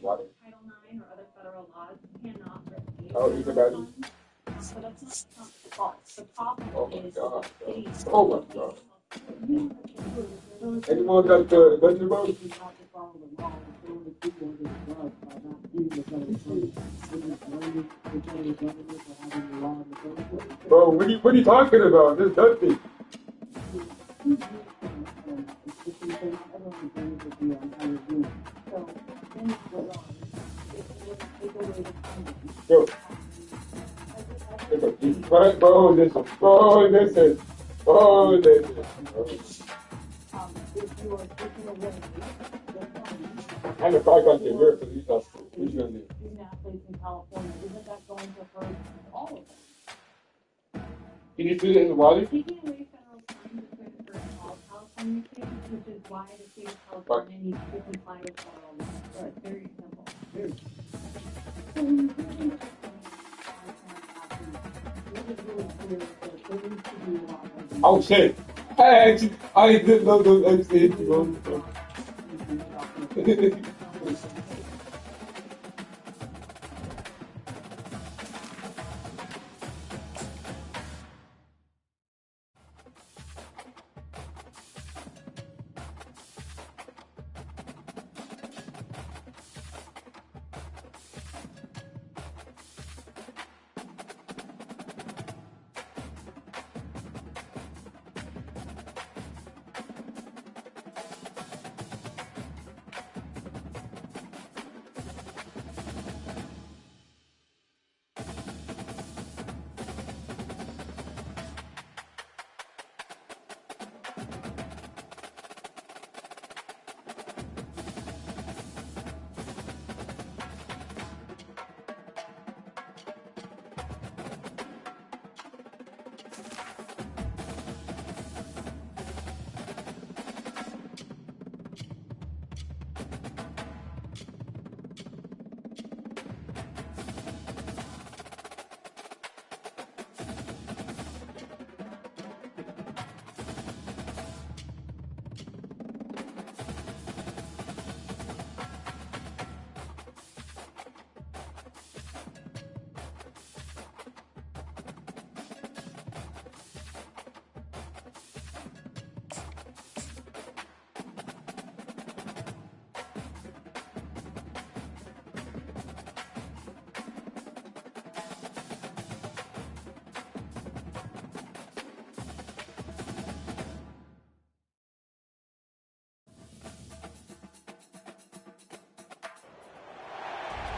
Title IX or other federal laws cannot receive. Oh, you can imagine. So that's not the fault. The problem is God. cities. Oh my God. Anyone got the budget vote? Bro, what are you talking about? This is Dusty. Yo. Bro, this is. And the fact that they're weird for these guys. Student athletes in California, isn't that going to hurt all of them? Can you see it in the water? Taking away federal funds is going to hurt all California kids, which is why the state of California needs to comply with federal law. So it's very simple. So when you really look at Oh shit! I didn't know those XD.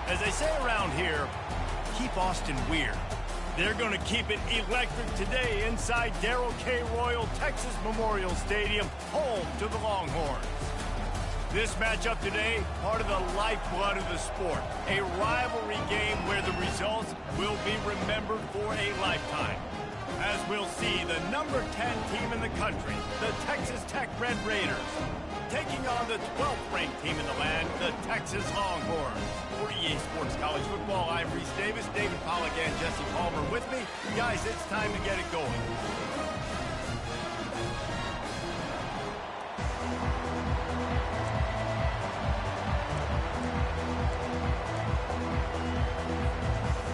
As they say around here, keep Austin weird. They're going to keep it electric today inside Darrell K. Royal Texas Memorial Stadium, home to the Longhorns. This matchup today, part of the lifeblood of the sport. A rivalry game where the results will be remembered for a lifetime. As we'll see, the number 10 team in the country, the Texas Tech Red Raiders, taking on the 12th ranked team in the land, the Texas Longhorns. For EA Sports College Football, I'm Reese Davis, David Pollack, and Jesse Palmer with me. Guys, it's time to get it going.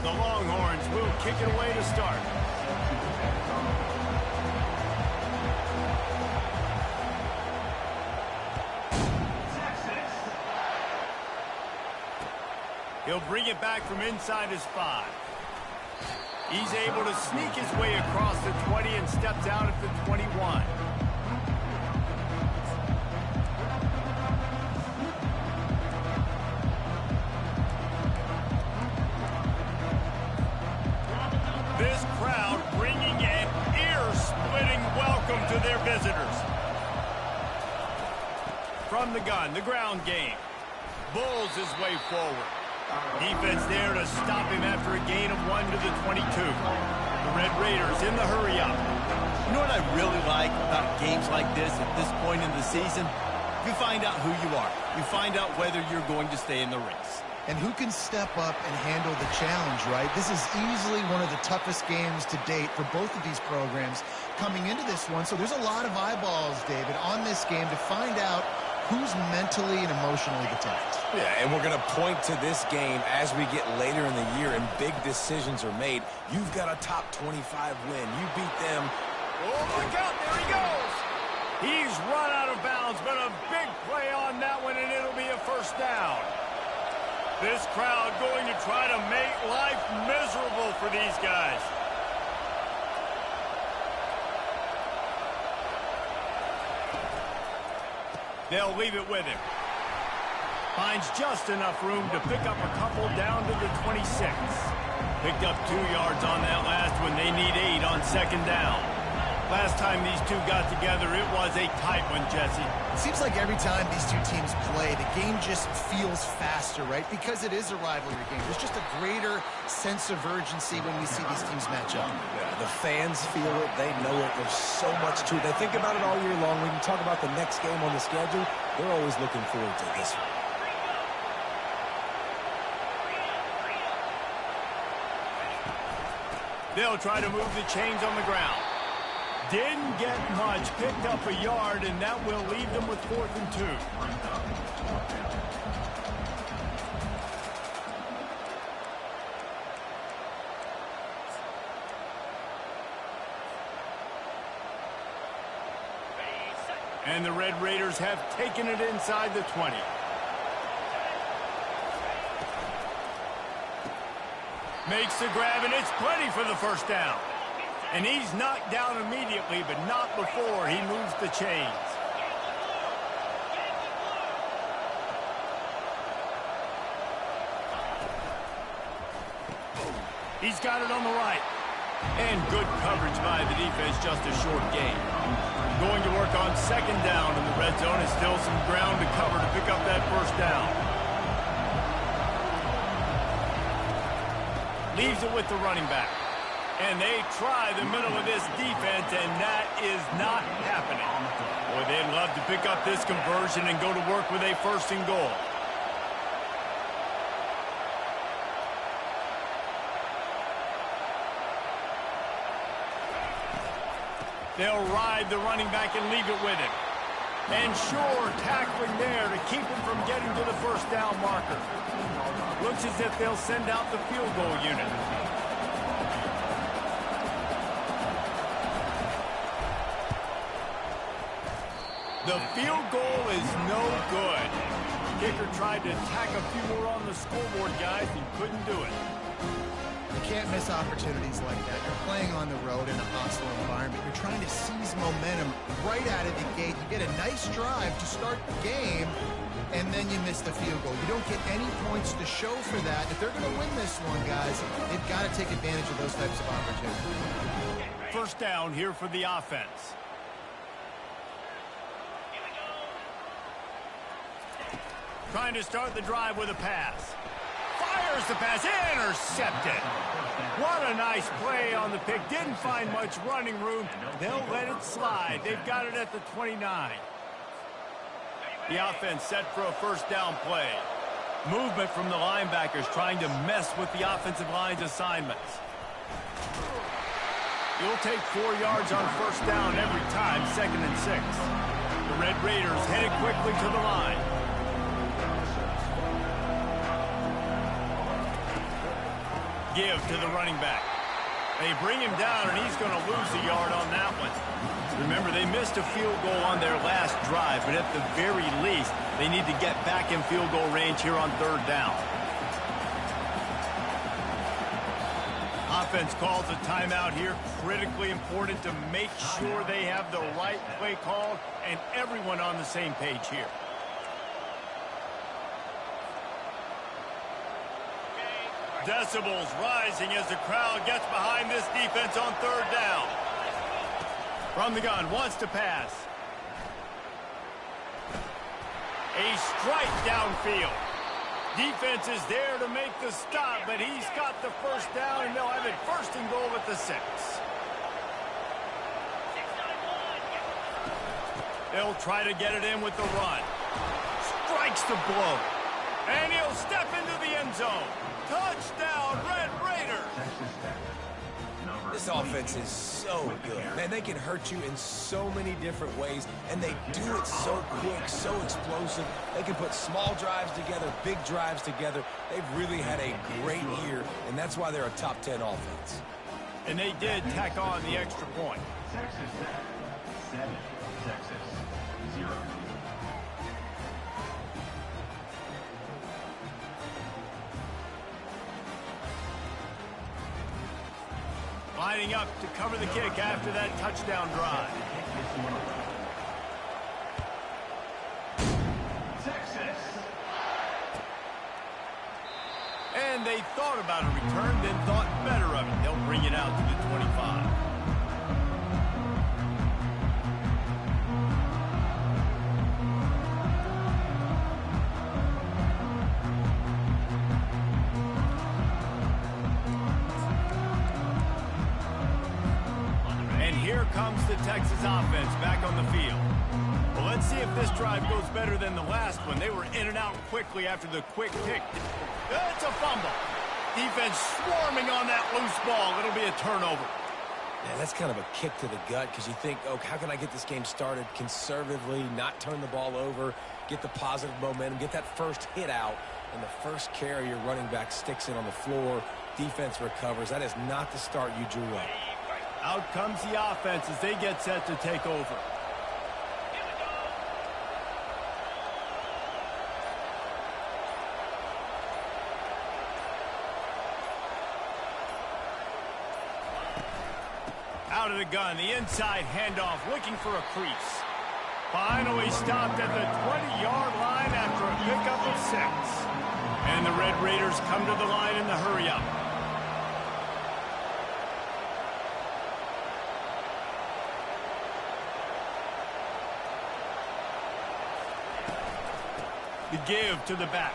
The Longhorns will kick it away to start. He'll bring it back from inside his 5. He's able to sneak his way across the 20 and steps out at the 21. This crowd bringing an ear-splitting welcome to their visitors. From the gun, the ground game. Bulls his way forward. Defense there to stop him after a gain of 1 to the 22. The Red Raiders in the hurry-up. You know what I really like about games like this at this point in the season? You find out who you are. You find out whether you're going to stay in the race. And who can step up and handle the challenge, right? This is easily one of the toughest games to date for both of these programs coming into this one. So there's a lot of eyeballs, David, on this game to find out who's mentally and emotionally detached. Yeah, and we're going to point to this game as we get later in the year and big decisions are made. You've got a top 25 win. You beat them. Oh, look out, there he goes. He's run out of bounds, but a big play on that one, and it'll be a first down. This crowd going to try to make life miserable for these guys. They'll leave it with him. Finds just enough room to pick up a couple down to the 26. Picked up 2 yards on that last one. They need 8 on second down. Last time these two got together, it was a tight one, Jesse. It seems like every time these two teams play, the game just feels faster, right? Because it is a rivalry game. There's just a greater sense of urgency when we see these teams match up. Yeah, the fans feel it. They know it. There's so much to it. They think about it all year long. When you talk about the next game on the schedule, they're always looking forward to this one. They'll try to move the chains on the ground. Didn't get much, picked up a yard, and that will leave them with 4th and 2. And the Red Raiders have taken it inside the 20. Makes the grab, and it's plenty for the first down. And he's knocked down immediately, but not before he moves the chains. He's got it on the right. And good coverage by the defense, just a short gain. Going to work on second down in the red zone. Is still some ground to cover to pick up that first down. Leaves it with the running back. And they try the middle of this defense, and that is not happening. Boy, they'd love to pick up this conversion and go to work with a 1st and goal. They'll ride the running back and leave it with him. And sure, tackling there to keep him from getting to the first down marker. Looks as if they'll send out the field goal unit. The field goal is no good. Kicker tried to tack a few more on the scoreboard, guys, and couldn't do it. You can't miss opportunities like that. You're playing on the road in a hostile environment. You're trying to seize momentum right out of the gate. You get a nice drive to start the game, and then you miss the field goal. You don't get any points to show for that. If they're going to win this one, guys, they've got to take advantage of those types of opportunities. First down here for the offense. Trying to start the drive with a pass. Fires the pass, intercepted. What a nice play on the pick. Didn't find much running room. They'll let it slide. They've got it at the 29. The offense set for a first down play. Movement from the linebackers trying to mess with the offensive line's assignments. You'll take 4 yards on first down every time, 2nd and 6. The Red Raiders headed quickly to the line. Give to the running back. They bring him down, and he's going to lose a yard on that one. Remember, they missed a field goal on their last drive, but at the very least, they need to get back in field goal range here on 3rd down. Offense calls a timeout here. Critically important to make sure they have the right play called and everyone on the same page here. Decibels rising as the crowd gets behind this defense on 3rd down. From the gun, wants to pass. A strike downfield. Defense is there to make the stop, but he's got the first down, and they'll have it 1st and goal at the 6. They'll try to get it in with the run. Strikes the blow. And he'll step into the end zone. Touchdown, Red Raiders. This offense is so good. Man, they can hurt you in so many different ways, and they do it so quick, so explosive. They can put small drives together, big drives together. They've really had a great year, and that's why they're a top 10 offense. And they did tack on the extra point. Texas Tech, 7, Texas, 0. Lining up to cover the kick after that touchdown drive. Texas. And they thought about a return, then thought better of it. They'll bring it out to the 25. Here comes the Texas offense back on the field. Well, let's see if this drive goes better than the last one. They were in and out quickly after the quick pick. It's a fumble. Defense swarming on that loose ball. It'll be a turnover. Yeah, that's kind of a kick to the gut because you think, oh, how can I get this game started conservatively, not turn the ball over, get the positive momentum, get that first hit out, and the first carry your running back sticks it on the floor. Defense recovers. That is not the start you drew up. Out comes the offense as they get set to take over. Out of the gun, the inside handoff, looking for a crease. Finally stopped at the 20-yard line after a pickup of 6. And the Red Raiders come to the line in the hurry-up. The give to the back.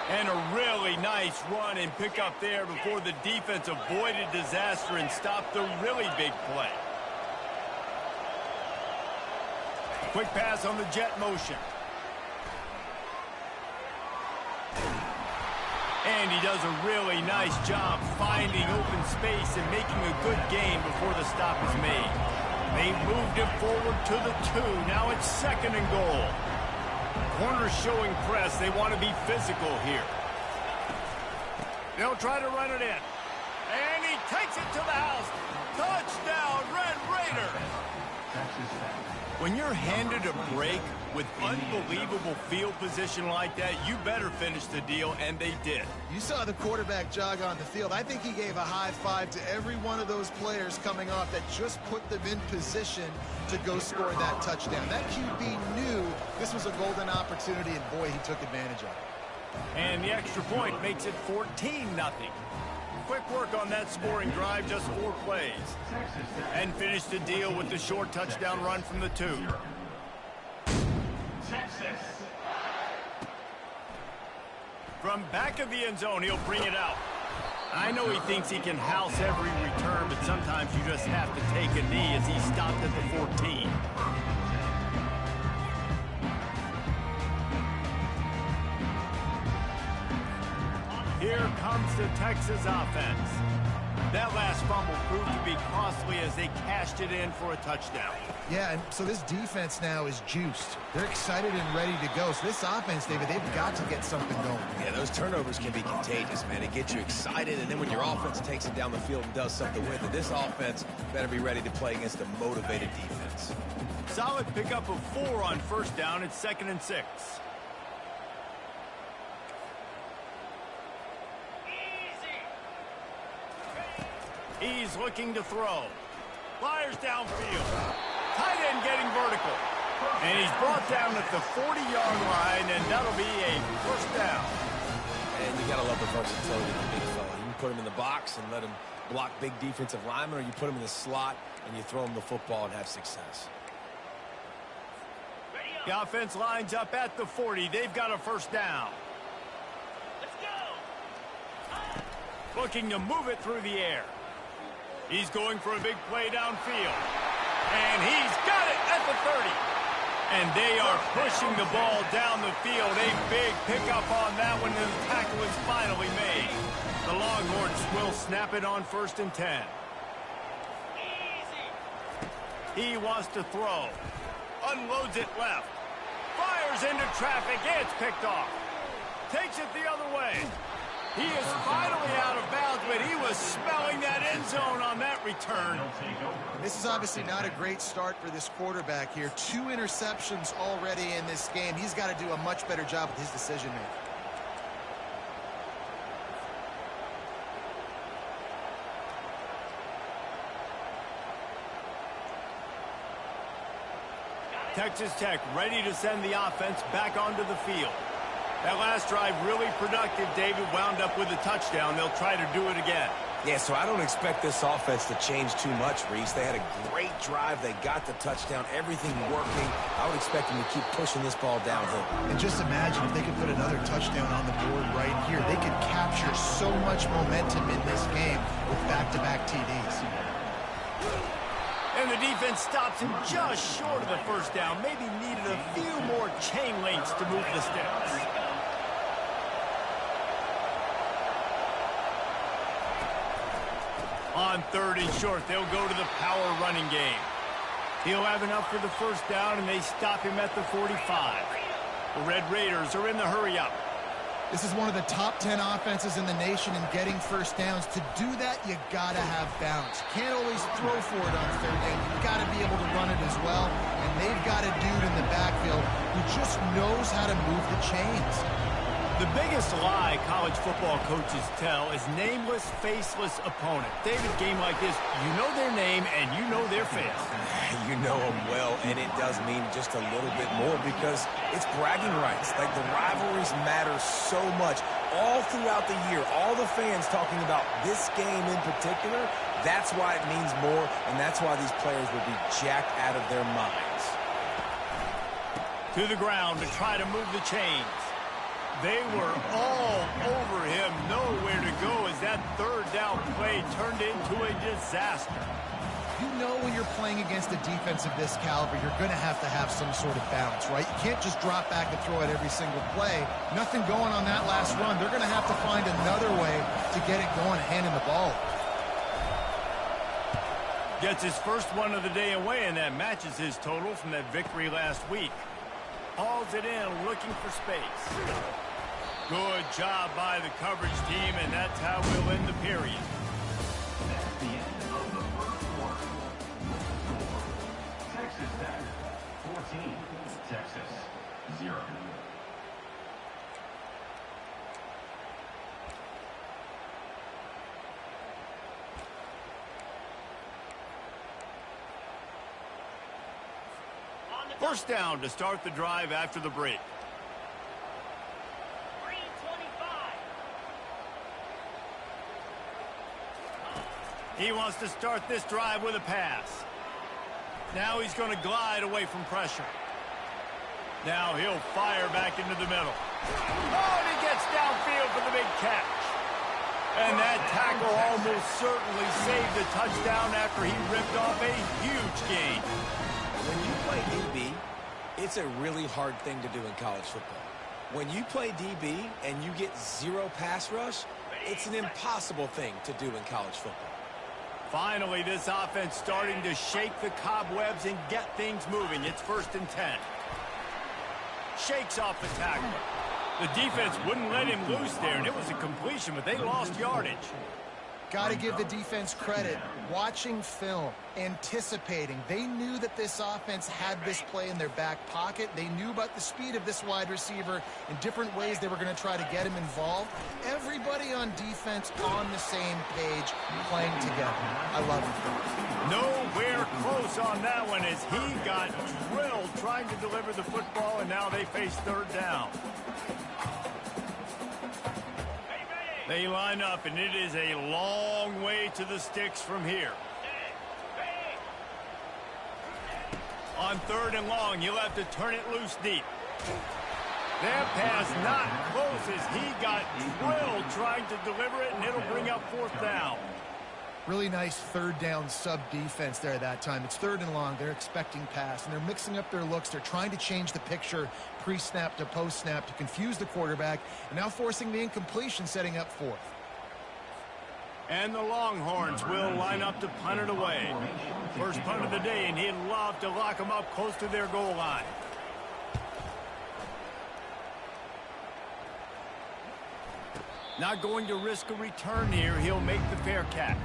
And a really nice run and pick up there before the defense avoided disaster and stopped the really big play. Quick pass on the jet motion. And he does a really nice job finding open space and making a good gain before the stop is made. They moved it forward to the 2. Now it's 2nd and goal. Corners showing press. They want to be physical here. They'll try to run it in. And he takes it to the house. Touchdown, Red Raiders. When you're handed a break with unbelievable field position like that, you better finish the deal, and they did. You saw the quarterback jog on the field. I think he gave a high five to every one of those players coming off that just put them in position to go score that touchdown. That QB knew this was a golden opportunity, and boy, he took advantage of it. And the extra point makes it 14-0. Quick work on that scoring drive, just 4 plays. And finish the deal with the short touchdown run from the 2. Texas. From back of the end zone, he'll bring it out. I know he thinks he can house every return, but sometimes you just have to take a knee as he stopped at the 14. Here comes the Texas offense. That last fumble proved to be costly as they cashed it in for a touchdown. Yeah, and so this defense now is juiced. They're excited and ready to go. So this offense, David, they've got to get something going. Yeah, those turnovers can be contagious, man. It gets you excited, and then when your offense takes it down the field and does something with it, this offense better be ready to play against a motivated defense. Solid pickup of 4 on first down. It's 2nd and 6. He's looking to throw. Fires downfield. Tight end getting vertical. And he's brought down at the 40-yard line, and that'll be a first down. And you got to love the versatility of the big fella. You can put him in the box and let him block big defensive linemen, or you put him in the slot and you throw him the football and have success. The offense lines up at the 40. They've got a first down. Let's go. Looking to move it through the air. He's going for a big play downfield. And he's got it at the 30. And they are pushing the ball down the field. A big pickup on that one, and the tackle is finally made. The Longhorns will snap it on 1st and 10. He wants to throw. Unloads it left. Fires into traffic. It's picked off. Takes it the other way. He is finally out of bounds, but he was smelling that end zone on that return. This is obviously not a great start for this quarterback here. 2 interceptions already in this game. He's got to do a much better job with his decision-making. Texas Tech ready to send the offense back onto the field. That last drive really productive. David wound up with a touchdown. They'll try to do it again. Yeah, so I don't expect this offense to change too much, Reese. They had a great drive. They got the touchdown. Everything working. I would expect them to keep pushing this ball downhill. And just imagine if they could put another touchdown on the board right here. They could capture so much momentum in this game with back-to-back TDs. And the defense stops him just short of the first down. Maybe needed a few more chain links to move the sticks. On 3rd and short, they'll go to the power running game. He'll have enough for the first down, and they stop him at the 45. The Red Raiders are in the hurry-up. This is one of the top 10 offenses in the nation in getting first downs. To do that, you got to have bounce. You can't always throw for it on 3rd down. You got to be able to run it as well. And they've got a dude in the backfield who just knows how to move the chains. The biggest lie college football coaches tell is nameless, faceless opponent. David, game like this, you know their name and you know their face. You know them well, and it does mean just a little bit more because it's bragging rights. Like, the rivalries matter so much. All throughout the year, all the fans talking about this game in particular, that's why it means more, and that's why these players will be jacked out of their minds. To the ground to try to move the chains. They were all over him, nowhere to go as that 3rd down play turned into a disaster. You know when you're playing against a defense of this caliber, you're going to have some sort of bounce, right? You can't just drop back and throw it every single play. Nothing going on that last run. They're going to have to find another way to get it going, handing the ball. Gets his first one of the day away, and that matches his total from that victory last week. Hauls it in, looking for space. Good job by the coverage team, and that's how we'll end the period. That's the end of the first quarter. Texas Tech 14, Texas 0. First down to start the drive after the break. He wants to start this drive with a pass. Now he's going to glide away from pressure. Now he'll fire back into the middle. Oh, and he gets downfield for the big catch. And that tackle almost certainly saved the touchdown after he ripped off a huge gain. When you play DB, it's a really hard thing to do in college football. When you play DB and you get 0 pass rush, it's an impossible thing to do in college football. Finally, this offense starting to shake the cobwebs and get things moving. It's 1st and 10. Shakes off the tackle. The defense wouldn't let him loose there, and it was a completion, but they lost yardage. Got to give the defense credit. Watching film, anticipating. They knew that this offense had this play in their back pocket. They knew about the speed of this wide receiver and different ways they were going to try to get him involved. Everybody on defense on the same page, playing together. I love it. Nowhere close on that one as he got drilled trying to deliver the football, and now they face 3rd down. They line up, and it is a long way to the sticks from here. On 3rd and long, he'll have to turn it loose deep. That pass not close as he got drilled trying to deliver it, and it'll bring up 4th down. Really nice third down sub defense there that time. It's 3rd and long. They're expecting pass, and they're mixing up their looks. They're trying to change the picture pre-snap to post-snap to confuse the quarterback, and now forcing the incompletion, setting up 4th. And the Longhorns will line up to punt it away. First punt of the day, and he'd love to lock them up close to their goal line. Not going to risk a return here. He'll make the fair catch.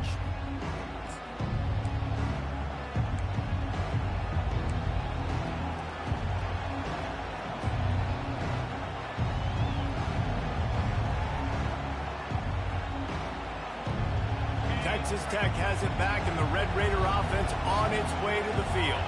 Texas Tech has it back, and the Red Raider offense on its way to the field.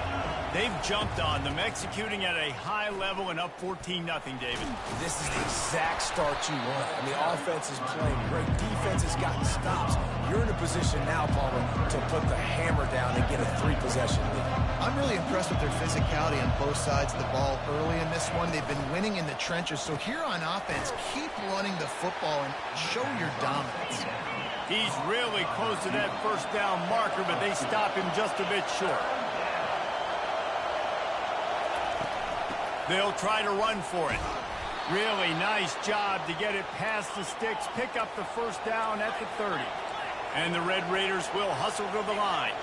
They've jumped on them, executing at a high level and up 14-0, David. This is the exact start you want. I mean, the offense is playing great. Defense has gotten stops. You're in a position now, Palmer, to put the hammer down and get a 3-possession lead. I'm really impressed with their physicality on both sides of the ball early in this one. They've been winning in the trenches. So here on offense, keep running the football and show your dominance. He's really close to that first down marker, but they stop him just a bit short. They'll try to run for it. Really nice job to get it past the sticks, pick up the first down at the 30. And the Red Raiders will hustle to the line.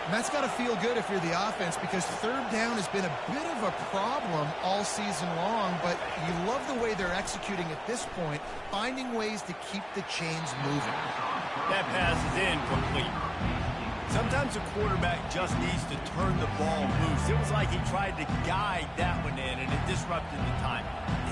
And that's got to feel good if you're the offense, because 3rd down has been a bit of a problem all season long, but you love the way they're executing at this point, finding ways to keep the chains moving. That pass is incomplete. Sometimes a quarterback just needs to turn the ball loose. It was like he tried to guide that one in, and it disrupted the time.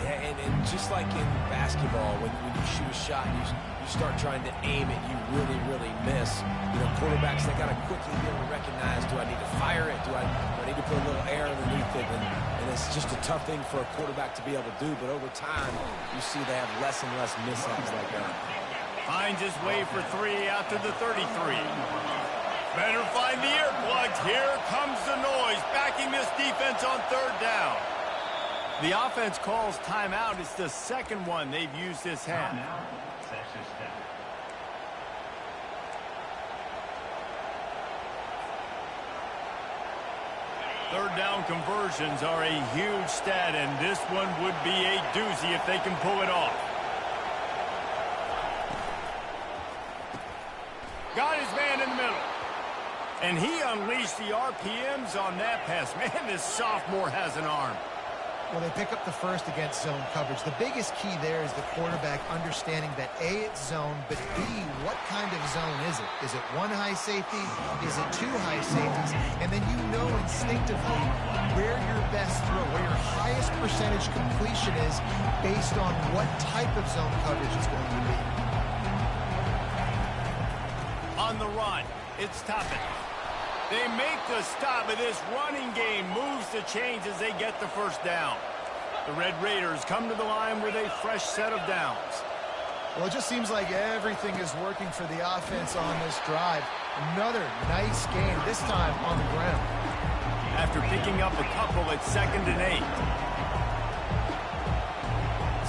Yeah, and just like in basketball, when you shoot a shot and you start trying to aim it, you really miss. You know, quarterbacks, they got to quickly be able to recognize, do I need to fire it? Do I need to put a little air underneath it? And it's just a tough thing for a quarterback to be able to do, but over time, you see they have less and less mishaps like that. Finds his way for 3 out to the 33. Better find the earplugs. Here comes the noise, backing this defense on 3rd down. The offense calls timeout. It's the second one they've used this half. Texas Tech. Third down conversions are a huge stat, and this one would be a doozy if they can pull it off. Got his man in the middle. And he unleashed the RPMs on that pass. Man, this sophomore has an arm. Well, they pick up the first against zone coverage. The biggest key there is the quarterback understanding that A, it's zone, but B, what kind of zone is it? Is it 1 high safety? Is it 2 high safeties? And then you know instinctively where your best throw, where your highest percentage completion is based on what type of zone coverage it's going to be. On the run, it's Toppin. They make the stop, but this running game moves the chains as they get the first down. The Red Raiders come to the line with a fresh set of downs. Well, it just seems like everything is working for the offense on this drive. Another nice game, this time on the ground. After picking up a couple at 2nd and 8.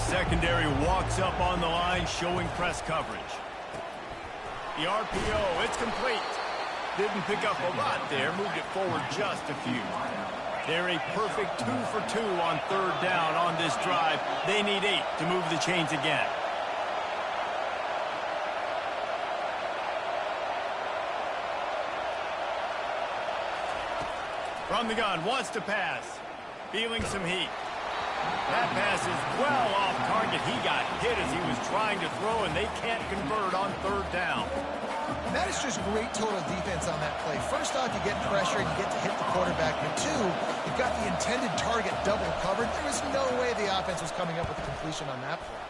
Secondary walks up on the line, showing press coverage. The RPO, it's complete. Didn't pick up a lot there, moved it forward just a few. They're a perfect 2 for 2 on 3rd down on this drive. They need 8 to move the chains again. From the gun, wants to pass. Feeling some heat. That pass is well off target. He got hit as he was trying to throw, and they can't convert on 3rd down. And that is just great total defense on that play. First off, you get pressure and you get to hit the quarterback. But 2, you've got the intended target double covered. There was no way the offense was coming up with a completion on that play.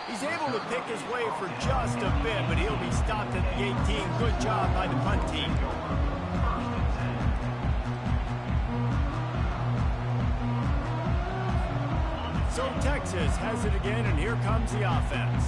He's able to pick his way for just a bit, but he'll be stopped at the 18. Good job by the punt team. So Texas has it again, and here comes the offense.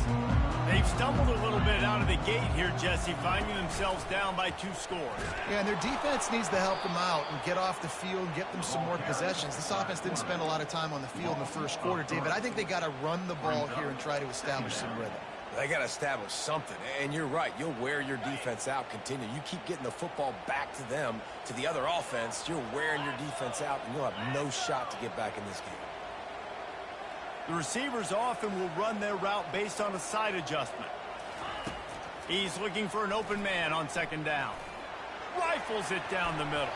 They've stumbled a little bit out of the gate here, Jesse, finding themselves down by 2 scores. Yeah, and their defense needs to help them out and get off the field and get them some more possessions. This offense didn't spend a lot of time on the field in the first quarter, David. I think they got to run the ball here and try to establish some rhythm. They got to establish something, and you're right. You'll wear your defense out, continue. You keep getting the football back to them, to the other offense, you're wearing your defense out, and you'll have no shot to get back in this game. The receivers often will run their route based on a side adjustment. He's looking for an open man on 2nd down. Rifles it down the middle.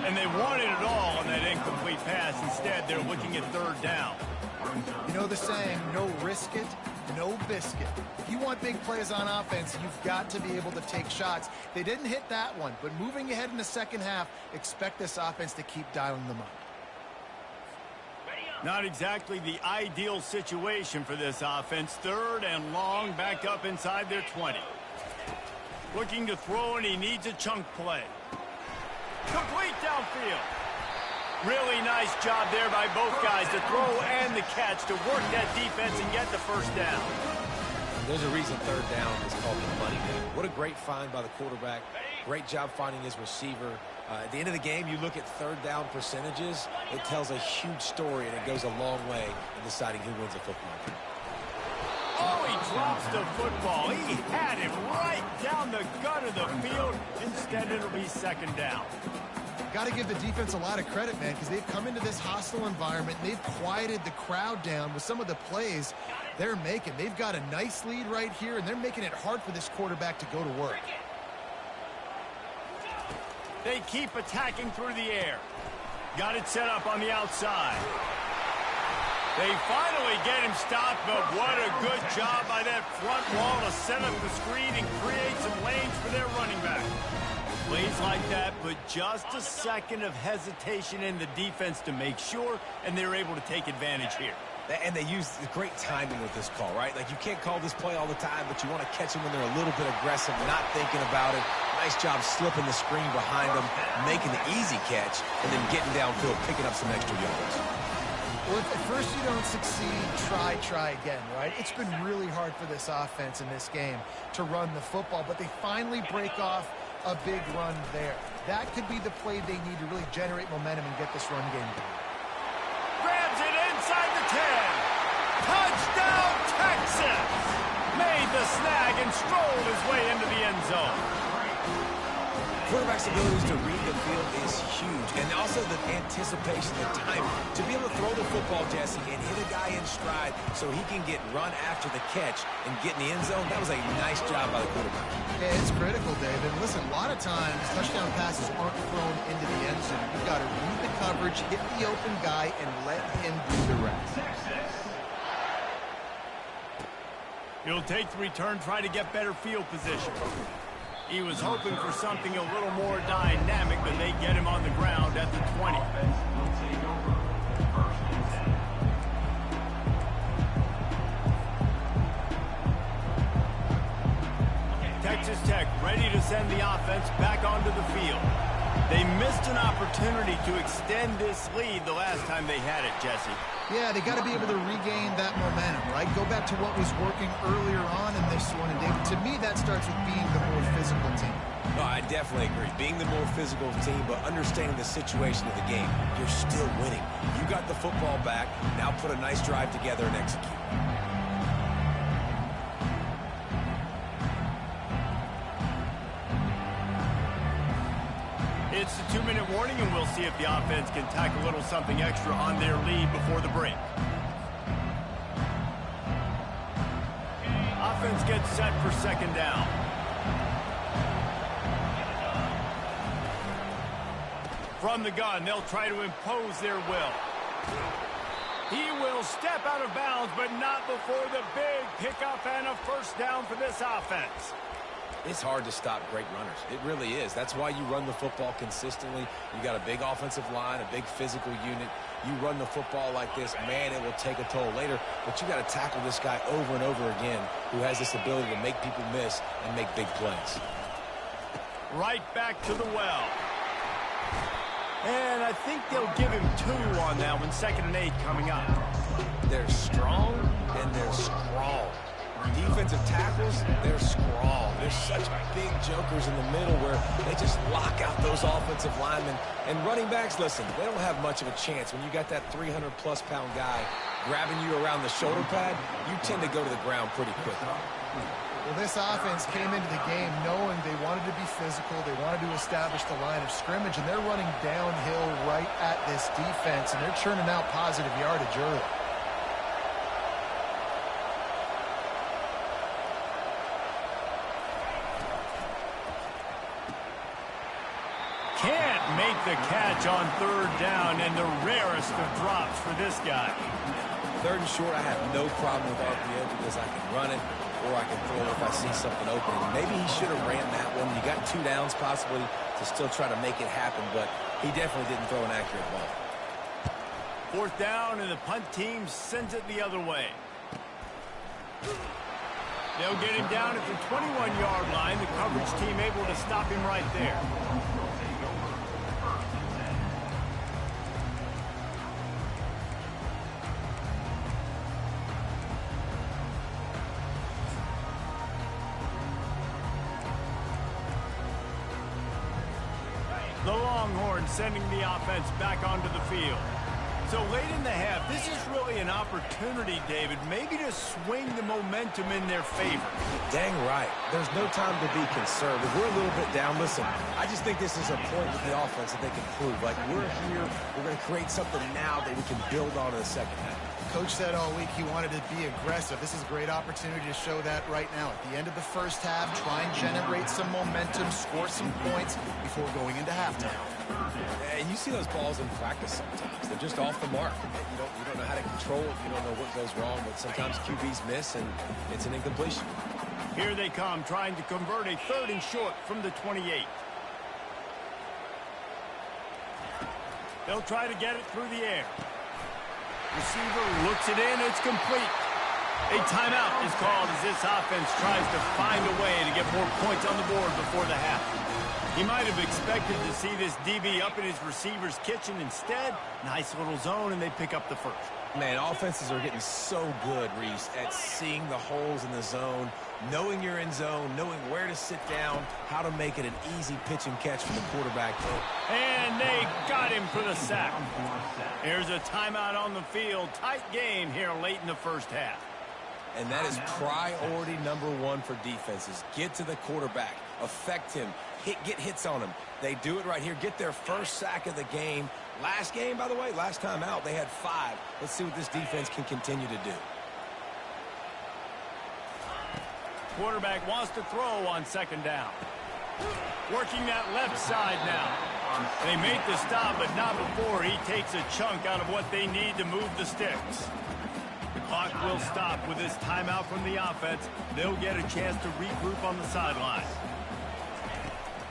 And they wanted it all on that incomplete pass. Instead, they're looking at 3rd down. You know the saying, no risk it, no biscuit. If you want big plays on offense, you've got to be able to take shots. They didn't hit that one, but moving ahead in the second half, expect this offense to keep dialing them up. Not exactly the ideal situation for this offense. 3rd and long, back up inside their 20. Looking to throw, and he needs a chunk play. Complete downfield. Really nice job there by both guys, the throw and the catch, to work that defense and get the 1st down. There's a reason 3rd down is called the money down. What a great find by the quarterback. Great job finding his receiver. At the end of the game, you look at 3rd down percentages. It tells a huge story, and it goes a long way in deciding who wins a football game. Oh, he drops the football. He had it right down the gut of the field. Instead, it'll be 2nd down. Got to give the defense a lot of credit, man, because they've come into this hostile environment. They've quieted the crowd down with some of the plays they're making. They've got a nice lead right here, and they're making it hard for this quarterback to go to work. They keep attacking through the air. Got it set up on the outside. They finally get him stopped, but what a good job by that front wall to set up the screen and create some lanes for their running back. Plays like that, but just a second of hesitation in the defense to make sure, and they're able to take advantage here. And they use great timing with this call, right? Like, you can't call this play all the time, but you want to catch them when they're a little bit aggressive, not thinking about it. Nice job slipping the screen behind them, making the easy catch, and then getting downfield, picking up some extra yards. Well, if at first you don't succeed, try again, right? It's been really hard for this offense in this game to run the football, but they finally break off a big run there. That could be the play they need to really generate momentum and get this run game going. Grabs it inside the 10. Touchdown, Texas! Made the snag and strolled his way into the end zone. Quarterback's abilities to read the field is huge, and also the anticipation, the time to be able to throw the football, Jesse, and hit a guy in stride so he can get run after the catch and get in the end zone. That was a nice job by the quarterback. Yeah, it's critical, David. Listen, a lot of times touchdown passes aren't thrown into the end zone. You've got to read the coverage, hit the open guy, and let him do the rest. He'll take the return, try to get better field position. He was hoping for something a little more dynamic, but they get him on the ground at the 20. Texas Tech ready to send the offense back onto the field. They missed an opportunity to extend this lead the last time they had it, Jesse. Yeah, they got to be able to regain that momentum, right? Go back to what was working earlier on in this one. And David, to me, that starts with being the more physical team. No, I definitely agree. Being the more physical team, but understanding the situation of the game. You're still winning. You got the football back. Now put a nice drive together and execute. It's a 2-minute warning, and we'll see if the offense can tack a little something extra on their lead before the break. Offense gets set for 2nd down. From the gun, they'll try to impose their will. He will step out of bounds, but not before the big pickup and a 1st down for this offense. It's hard to stop great runners. It really is. That's why you run the football consistently. You got a big offensive line, a big physical unit. You run the football like this, man, it will take a toll later. But you got to tackle this guy over and over again who has this ability to make people miss and make big plays. Right back to the well. And I think they'll give him 2 on that one. 2nd and 8 coming up. They're strong, and they're strong. Defensive tackles, they're strong. They're such big jokers in the middle where they just lock out those offensive linemen. And running backs, listen, they don't have much of a chance. When you got that 300-plus pound guy grabbing you around the shoulder pad, you tend to go to the ground pretty quickly. Well, this offense came into the game knowing they wanted to be physical, they wanted to establish the line of scrimmage, and they're running downhill right at this defense, and they're churning out positive yardage early. Can't make the catch on third down, and the rarest of drops for this guy. Third and short, I have no problem with RPO because I can run it or I can throw it if I see something open. Maybe he should have ran that one. You got 2 downs possibly to still try to make it happen, but he definitely didn't throw an accurate ball. Fourth down, and the punt team sends it the other way. They'll get him down at the 21-yard line. The coverage team able to stop him right there. The Longhorns sending the offense back onto the field. So late in the half, this is really an opportunity, David, maybe to swing the momentum in their favor. Dang right. There's no time to be conservative. We're a little bit down. Listen, I just think this is a point with the offense that they can prove. Like, we're here, we're going to create something now that we can build on in the second half. Coach said all week he wanted to be aggressive. This is a great opportunity to show that right now. At the end of the first half, try and generate some momentum, score some points before going into halftime. And you see those balls in practice sometimes. They're just off the mark. You don't know how to control it. You don't know what goes wrong, but sometimes QBs miss, and it's an incompletion. Here they come, trying to convert a third and short from the 28. They'll try to get it through the air. Receiver looks it in. It's complete. A timeout is called as this offense tries to find a way to get more points on the board before the half. He might have expected to see this DB up in his receiver's kitchen. Instead, nice little zone, and they pick up the first. Man, offenses are getting so good, Reese, at seeing the holes in the zone, knowing you're in zone, knowing where to sit down, how to make it an easy pitch and catch for the quarterback. And they got him for the sack. Here's a timeout on the field. Tight game here late in the first half. And that is priority number 1 for defenses. Get to the quarterback. Affect him. Get hits on him. They do it right here. Get their first sack of the game. Last game, by the way, last time out, they had 5. Let's see what this defense can continue to do. Quarterback wants to throw on second down. Working that left side now. They make the stop, but not before he takes a chunk out of what they need to move the sticks. The clock will stop with this timeout from the offense. They'll get a chance to regroup on the sideline.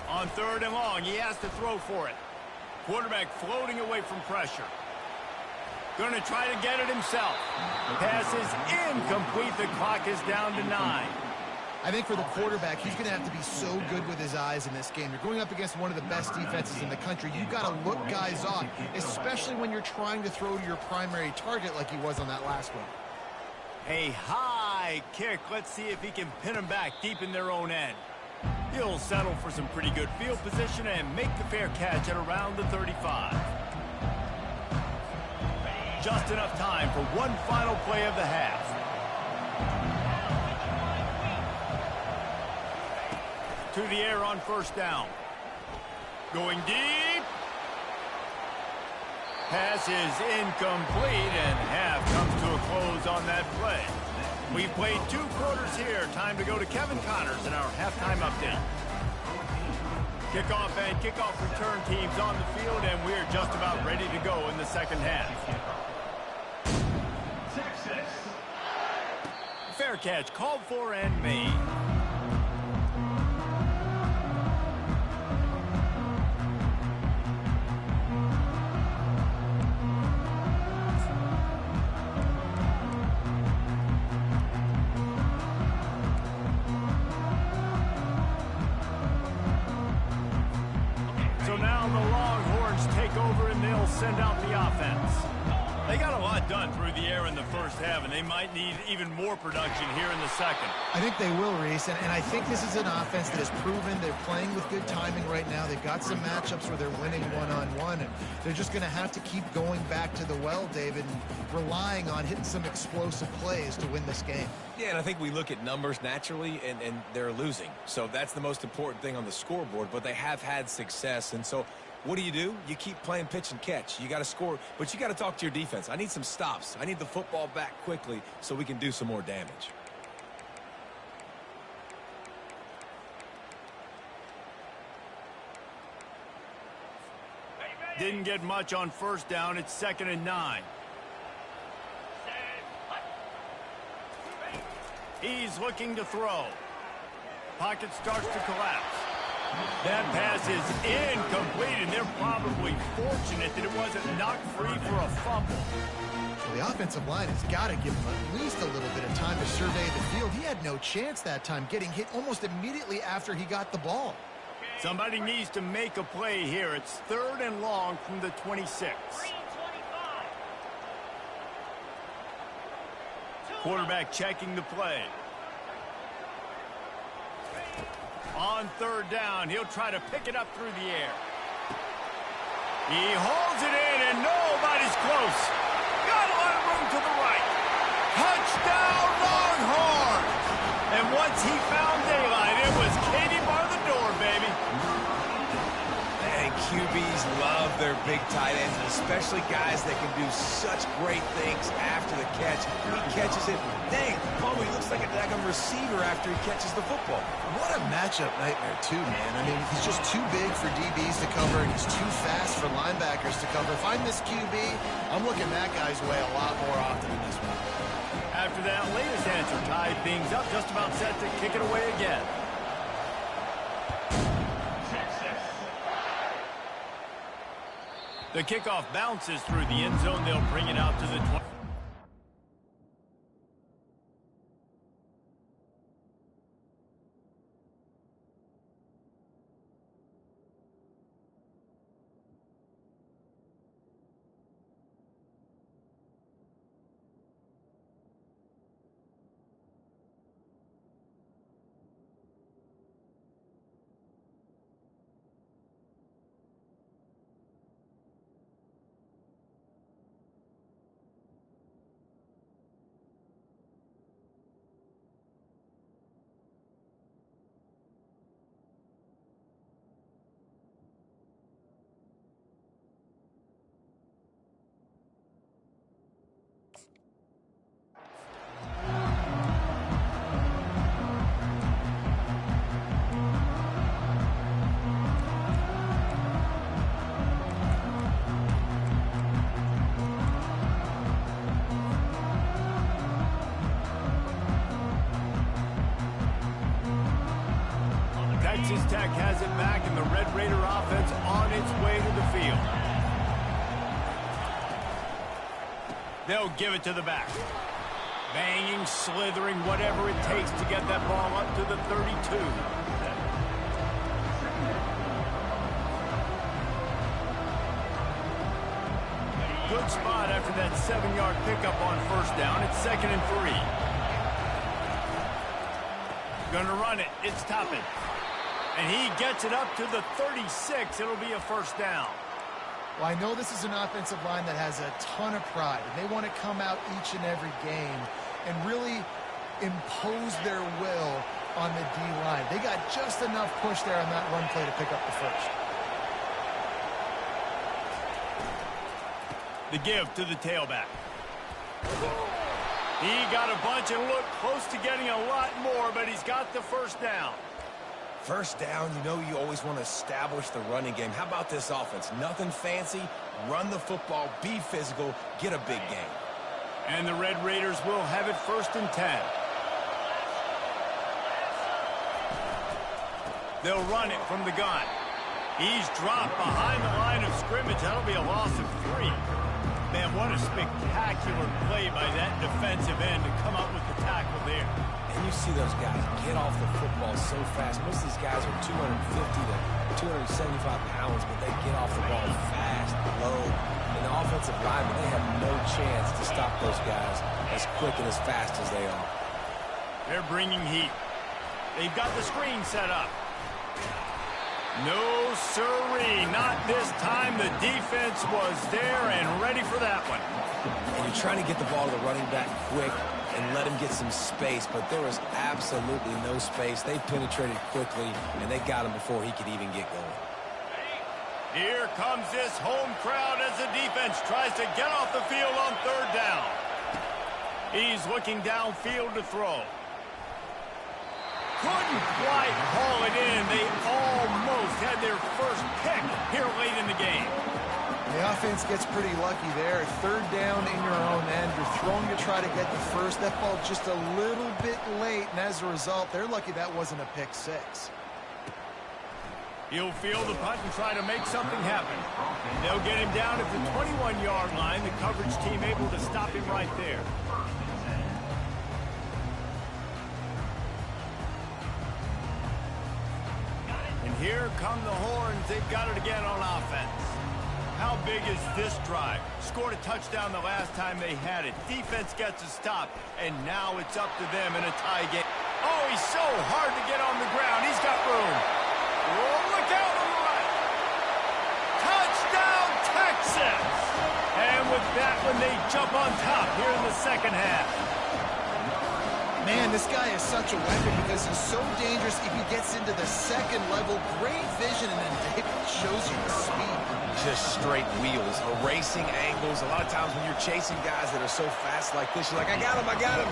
On third and long, he has to throw for it. Quarterback floating away from pressure. Going to try to get it himself. Pass is incomplete. The clock is down to 9. I think for the quarterback, he's going to have to be so good with his eyes in this game. You're going up against one of the best defenses in the country. You've got to look guys off, especially when you're trying to throw to your primary target like he was on that last one. A high kick. Let's see if he can pin him back deep in their own end. He'll settle for some pretty good field position and make the fair catch at around the 35. Just enough time for one final play of the half. To the air on first down. Going deep. Pass is incomplete, and half comes to a close on that play. We've played 2 quarters here. Time to go to Kevin Connors in our halftime update. Kickoff and kickoff return teams on the field, and we're just about ready to go in the second half. Fair catch called for and made. So now the Longhorns take over and they'll send out the offense. They got a lot done through the air in the first half, and they might need even more production here in the second. I think they will, Reese, and I think this is an offense that has proven they're playing with good timing right now. They've got some matchups where they're winning one-on-one, and they're just going to have to keep going back to the well, David, and relying on hitting some explosive plays to win this game. Yeah, and I think we look at numbers naturally, and they're losing. So that's the most important thing on the scoreboard, but they have had success, and so what do? You keep playing pitch and catch. You got to score, but you got to talk to your defense. I need some stops. I need the football back quickly so we can do some more damage. Didn't get much on first down. It's 2nd and 9. He's looking to throw. Pocket starts to collapse. That pass is incomplete, and they're probably fortunate that it wasn't knocked free for a fumble. So the offensive line has got to give him at least a little bit of time to survey the field. He had no chance that time, getting hit almost immediately after he got the ball. Somebody needs to make a play here. It's 3rd and long from the 26. Quarterback checking the play. On 3rd down, he'll try to pick it up through the air. He holds it in, and nobody's close. Got a lot of room to the right. Touchdown, Longhorns! And once he found daylight, it was Katie bar the door, baby. And QBs love their big tight ends, especially guys that can do such great things after the catch. He catches it. Dang, probably looks like a daggum receiver after he catches the football. What a matchup nightmare, too, man. I mean, he's just too big for DBs to cover, and he's too fast for linebackers to cover. If I miss QB, I'm looking that guy's way a lot more often than this one. After that latest answer tied things up, just about set to kick it away again. The kickoff bounces through the end zone. They'll bring it out to the 20. Texas Tech has it back, and the Red Raider offense on its way to the field. They'll give it to the back. Banging, slithering, whatever it takes to get that ball up to the 32. Good spot after that 7-yard pickup on first down. It's 2nd and 3. Gonna run it. It's Toppin. And he gets it up to the 36. It'll be a first down. Well, I know this is an offensive line that has a ton of pride, and they want to come out each and every game and really impose their will on the D-line. They got just enough push there on that run play to pick up the first. The give to the tailback. He got a bunch and looked close to getting a lot more, but he's got the first down. First down, you know you always want to establish the running game. How about this offense? Nothing fancy. Run the football, be physical, get a big game. And the Red Raiders will have it 1st and 10. They'll run it from the gun. He's dropped behind the line of scrimmage. That'll be a loss of 3. Man, what a spectacular play by that defensive end to come up with the tackle there. And you see those guys get off the football so fast. Most of these guys are 250 to 275 pounds, but they get off the ball fast, low, and the offensive linemen, they have no chance to stop those guys as quick and as fast as they are. They're bringing heat. They've got the screen set up. No siree, not this time. The defense was there and ready for that one. And you're trying to get the ball to the running back quick and let him get some space, but there was absolutely no space. They penetrated quickly, and they got him before he could even get going. Here comes this home crowd as the defense tries to get off the field on third down. He's looking downfield to throw. Couldn't quite haul it in. They almost had their first pick here late in the game. The offense gets pretty lucky there. Third down in your own end. You're throwing to try to get the first. That ball just a little bit late, and as a result, they're lucky that wasn't a pick six. He'll field the punt and try to make something happen. They'll get him down at the 21-yard line. The coverage team able to stop him right there. And here come the horns. They've got it again on offense. How big is this drive? Scored a touchdown the last time they had it. Defense gets a stop, and now it's up to them in a tie game. Oh, he's so hard to get on the ground. He's got room. Oh, look out on the right. Touchdown, Texas! And with that one, they jump on top here in the second half. Man, this guy is such a weapon because he's so dangerous if he gets into the second level. Great vision, and then David shows you the speed. Just straight wheels, erasing angles. A lot of times when you're chasing guys that are so fast like this, you're like, I got him, I got him.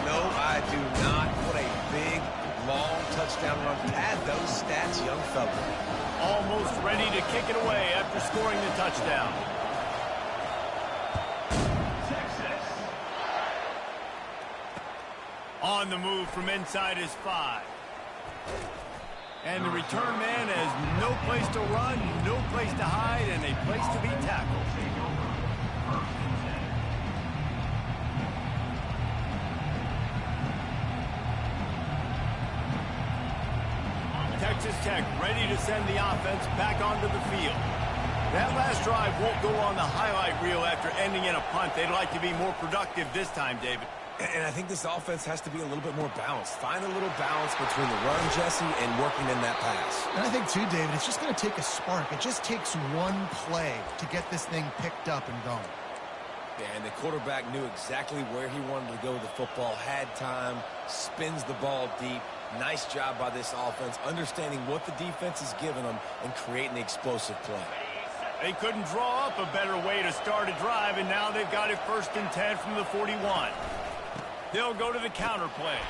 No, I do not. What a big, long touchdown run. Pad those stats, young fella. Almost ready to kick it away after scoring the touchdown. On the move from inside his 5. And the return man has no place to run, no place to hide, and a place to be tackled. Texas Tech ready to send the offense back onto the field. That last drive won't go on the highlight reel after ending in a punt. They'd like to be more productive this time, David. And I think this offense has to be a little bit more balanced. Find a little balance between the run, Jesse, and working in that pass. And I think, too, David, it's just going to take a spark. It just takes one play to get this thing picked up and going. Yeah, and the quarterback knew exactly where he wanted to go with the football, had time, spins the ball deep. Nice job by this offense, understanding what the defense is giving them and creating the explosive play. They couldn't draw up a better way to start a drive, and now they've got it 1st and 10 from the 41. They'll go to the counter play.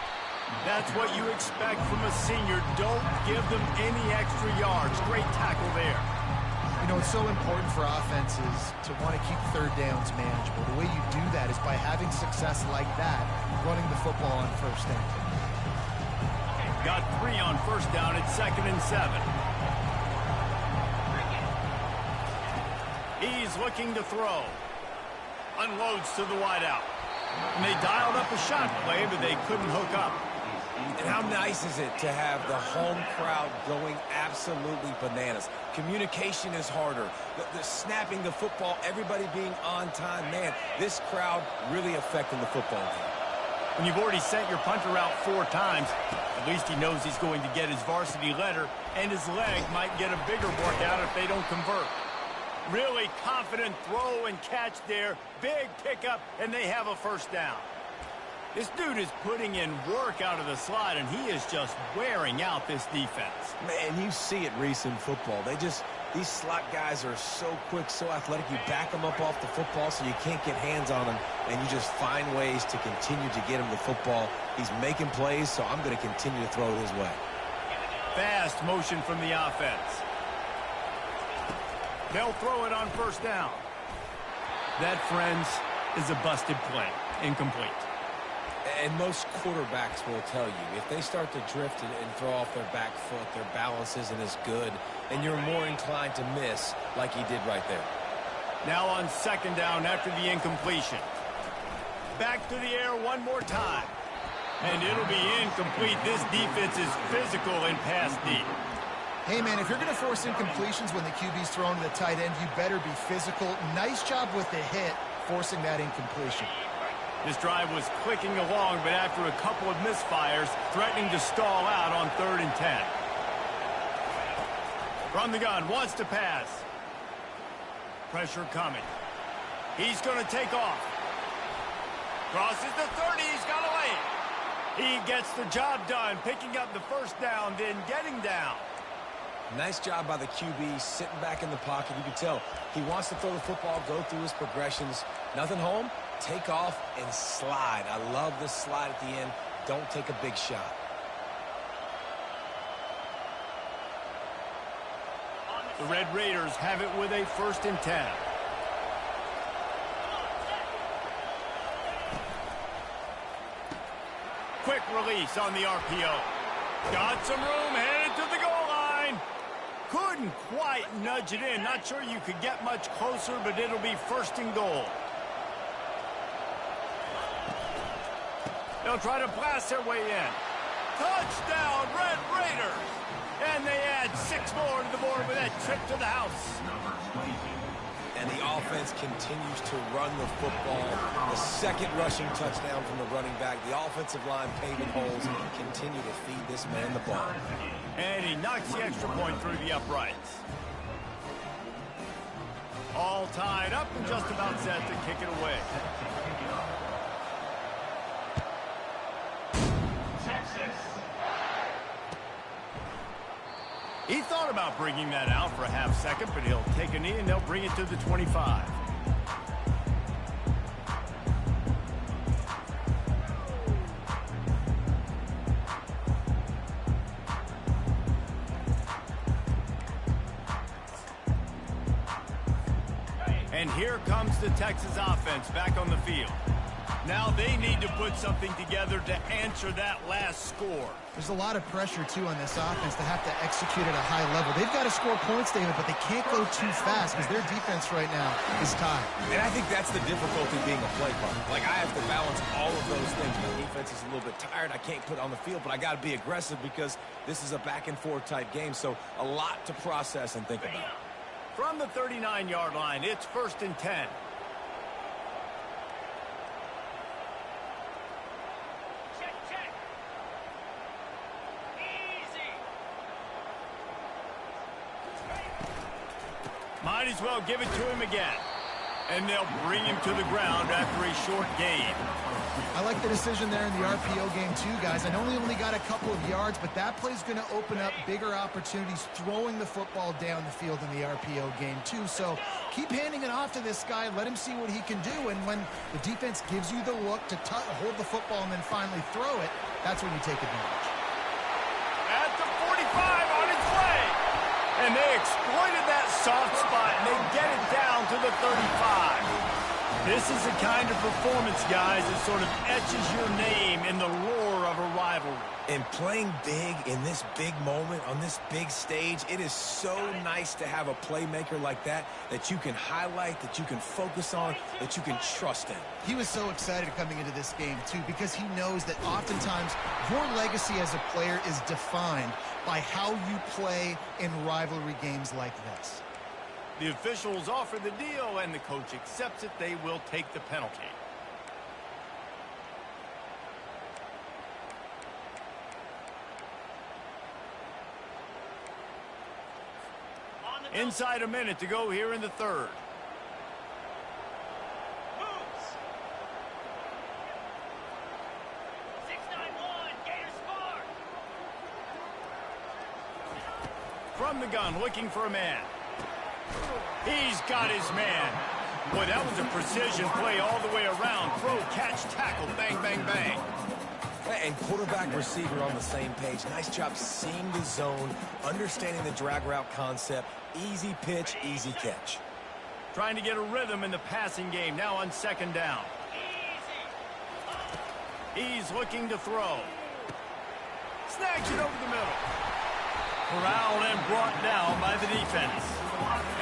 That's what you expect from a senior. Don't give them any extra yards. Great tackle there. You know, it's so important for offenses to want to keep third downs manageable. The way you do that is by having success like that, running the football on 1st down. Got 3 on 1st down at 2nd and 7. He's looking to throw. Unloads to the wideout. And they dialed up a shot play, but they couldn't hook up. And how nice is it to have the home crowd going absolutely bananas? Communication is harder. The snapping the football, everybody being on time. Man, this crowd really affecting the football game. When you've already sent your punter out 4 times, at least he knows he's going to get his varsity letter, and his leg might get a bigger workout if they don't convert. Really confident throw and catch there. Big pickup, and they have a 1st down. This dude is putting in work out of the slot, and he is just wearing out this defense. Man, you see it, Reese, in football. These slot guys are so quick, so athletic. You back them up off the football so you can't get hands on them, and you just find ways to continue to get him the football. He's making plays, so I'm going to continue to throw it his way. Fast motion from the offense. They'll throw it on 1st down. That, friends, is a busted play. Incomplete. And most quarterbacks will tell you, if they start to drift and throw off their back foot, their balance isn't as good, and you're more inclined to miss like he did right there. Now on 2nd down after the incompletion. Back to the air one more time. And it'll be incomplete. This defense is physical and pass deep. Hey, man, if you're going to force incompletions when the QB's thrown to the tight end, you better be physical. Nice job with the hit, forcing that incompletion. This drive was clicking along, but after a couple of misfires, threatening to stall out on 3rd and 10. From the gun, wants to pass. Pressure coming. He's going to take off. Crosses the 30, he's got to lay it. He gets the job done, picking up the first down, then getting down. Nice job by the QB, sitting back in the pocket. You can tell he wants to throw the football, go through his progressions. Nothing home, take off and slide. I love this slide at the end. Don't take a big shot. The Red Raiders have it with a 1st and 10. Quick release on the RPO. Got some room, headed to the goal line. Couldn't quite nudge it in. Not sure you could get much closer, but it'll be 1st and goal. They'll try to blast their way in. Touchdown, Red Raiders! And they add 6 more to the board with that trip to the house. And the offense continues to run the football. The 2nd rushing touchdown from the running back. The offensive line paving holes and continue to feed this man the ball. And he knocks the extra point through the uprights. All tied up and just about set to kick it away. He thought about bringing that out for a half second, but he'll take a knee and they'll bring it to the 25. And here comes the Texas offense back on the field. Now they need to put something together to answer that last score. There's a lot of pressure, too, on this offense to have to execute at a high level. They've got to score points, David, but they can't go too fast because their defense right now is tied. And I think that's the difficulty being a play caller. Like, I have to balance all of those things. My defense is a little bit tired. I can't put it on the field, but I got to be aggressive because this is a back-and-forth type game, so a lot to process and think about. From the 39-yard line, it's 1st and 10. Might as well give it to him again. And they'll bring him to the ground after a short gain. I like the decision there in the RPO game too, guys. I know he only got a couple of yards, but that play's going to open up bigger opportunities throwing the football down the field in the RPO game too. So keep handing it off to this guy. Let him see what he can do. And when the defense gives you the look to hold the football and then finally throw it, that's when you take advantage. At the 45 on its way. And they exploited that soft spot, and they get it down to the 35. This is the kind of performance, guys, that sort of etches your name in the lore of a rivalry. And playing big in this big moment, on this big stage, it is so nice to have a playmaker like that you can highlight, that you can focus on, that you can trust in. He was so excited coming into this game, too, because he knows that oftentimes your legacy as a player is defined by how you play in rivalry games like this. The officials offer the deal, and the coach accepts it. They will take the penalty. Inside a minute to go here in the 3rd. From the gun, looking for a man. He's got his man. Boy, that was a precision play all the way around. Throw, catch, tackle, bang, bang, bang. And quarterback receiver on the same page. Nice job seeing the zone, understanding the drag route concept. Easy pitch, easy catch. Trying to get a rhythm in the passing game, now on 2nd down. He's looking to throw. Snags it over the middle. Corralled and brought down by the defense.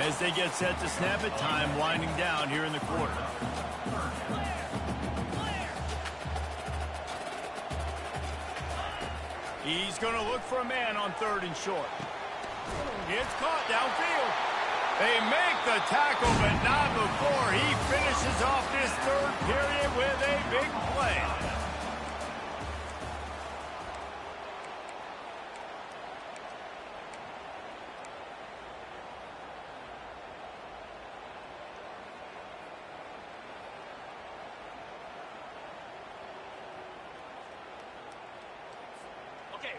As they get set to snap it, time winding down here in the quarter. He's going to look for a man on 3rd and short. It's caught downfield. They make the tackle, but not before he finishes off this third period with a big play.